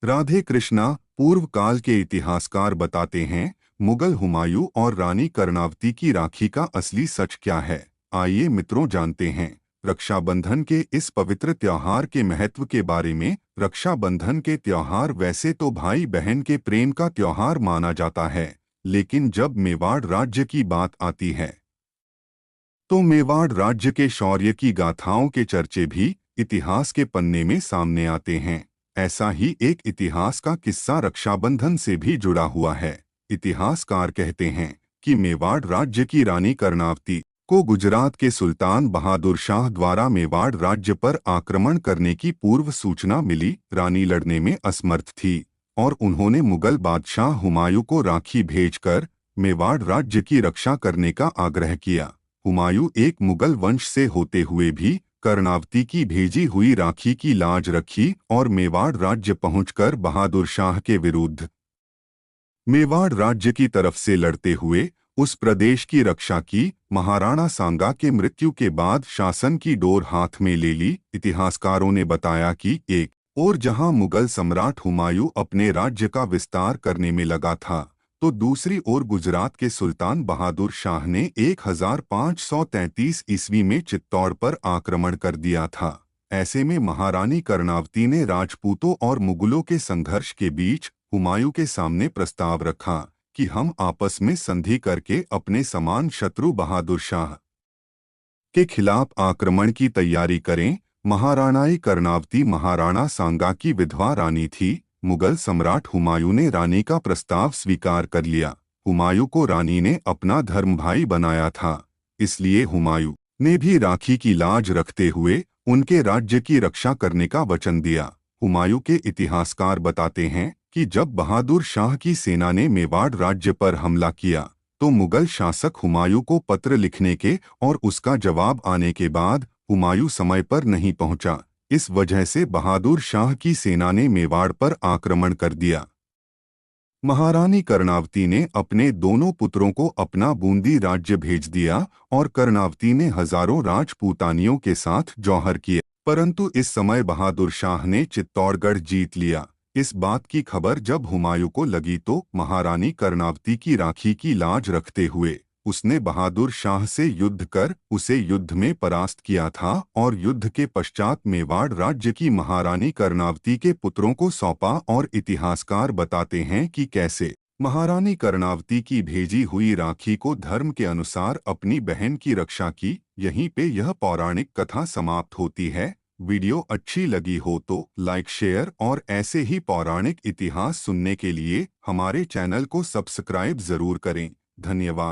राधे कृष्णा। पूर्व काल के इतिहासकार बताते हैं, मुगल हुमायूं और रानी कर्णावती की राखी का असली सच क्या है। आइए मित्रों जानते हैं रक्षाबंधन के इस पवित्र त्योहार के महत्व के बारे में। रक्षाबंधन के त्योहार वैसे तो भाई बहन के प्रेम का त्योहार माना जाता है, लेकिन जब मेवाड़ राज्य की बात आती है तो मेवाड़ राज्य के शौर्य की गाथाओं के चर्चे भी इतिहास के पन्ने में सामने आते हैं। ऐसा ही एक इतिहास का किस्सा रक्षाबंधन से भी जुड़ा हुआ है। इतिहासकार कहते हैं कि मेवाड़ राज्य की रानी कर्णावती को गुजरात के सुल्तान बहादुर शाह द्वारा मेवाड़ राज्य पर आक्रमण करने की पूर्व सूचना मिली। रानी लड़ने में असमर्थ थी और उन्होंने मुगल बादशाह हुमायूं को राखी भेजकर मेवाड़ राज्य की रक्षा करने का आग्रह किया। हुमायूं एक मुगल वंश से होते हुए भी कर्णावती की भेजी हुई राखी की लाज रखी और मेवाड़ राज्य पहुंचकर बहादुर शाह के विरुद्ध मेवाड़ राज्य की तरफ से लड़ते हुए उस प्रदेश की रक्षा की। महाराणा सांगा के मृत्यु के बाद शासन की डोर हाथ में ले ली। इतिहासकारों ने बताया कि एक और जहां मुगल सम्राट हुमायूं अपने राज्य का विस्तार करने में लगा था, तो दूसरी ओर गुजरात के सुल्तान बहादुर शाह ने 1533 ईस्वी में चित्तौड़ पर आक्रमण कर दिया था। ऐसे में महारानी कर्णावती ने राजपूतों और मुगलों के संघर्ष के बीच हुमायूं के सामने प्रस्ताव रखा कि हम आपस में संधि करके अपने समान शत्रु बहादुर शाह के खिलाफ आक्रमण की तैयारी करें। महाराणाई कर्णावती महाराणा सांगा की विधवा रानी थी। मुगल सम्राट हुमायूं ने रानी का प्रस्ताव स्वीकार कर लिया। हुमायूं को रानी ने अपना धर्म भाई बनाया था, इसलिए हुमायूं ने भी राखी की लाज रखते हुए उनके राज्य की रक्षा करने का वचन दिया। हुमायूं के इतिहासकार बताते हैं कि जब बहादुर शाह की सेना ने मेवाड़ राज्य पर हमला किया, तो मुगल शासक हुमायूं को पत्र लिखने के और उसका जवाब आने के बाद हुमायूं समय पर नहीं पहुंचा। इस वजह से बहादुर शाह की सेना ने मेवाड़ पर आक्रमण कर दिया। महारानी कर्णावती ने अपने दोनों पुत्रों को अपना बूंदी राज्य भेज दिया और कर्णावती ने हजारों राजपूतानियों के साथ जौहर किए। परंतु इस समय बहादुर शाह ने चित्तौड़गढ़ जीत लिया। इस बात की खबर जब हुमायूं को लगी तो महारानी कर्णावती की राखी की लाज रखते हुए उसने बहादुर शाह से युद्ध कर उसे युद्ध में परास्त किया था और युद्ध के पश्चात मेवाड़ राज्य की महारानी कर्णावती के पुत्रों को सौंपा। और इतिहासकार बताते हैं कि कैसे महारानी कर्णावती की भेजी हुई राखी को धर्म के अनुसार अपनी बहन की रक्षा की। यहीं पे यह पौराणिक कथा समाप्त होती है। वीडियो अच्छी लगी हो तो लाइक शेयर और ऐसे ही पौराणिक इतिहास सुनने के लिए हमारे चैनल को सब्सक्राइब जरूर करें। धन्यवाद।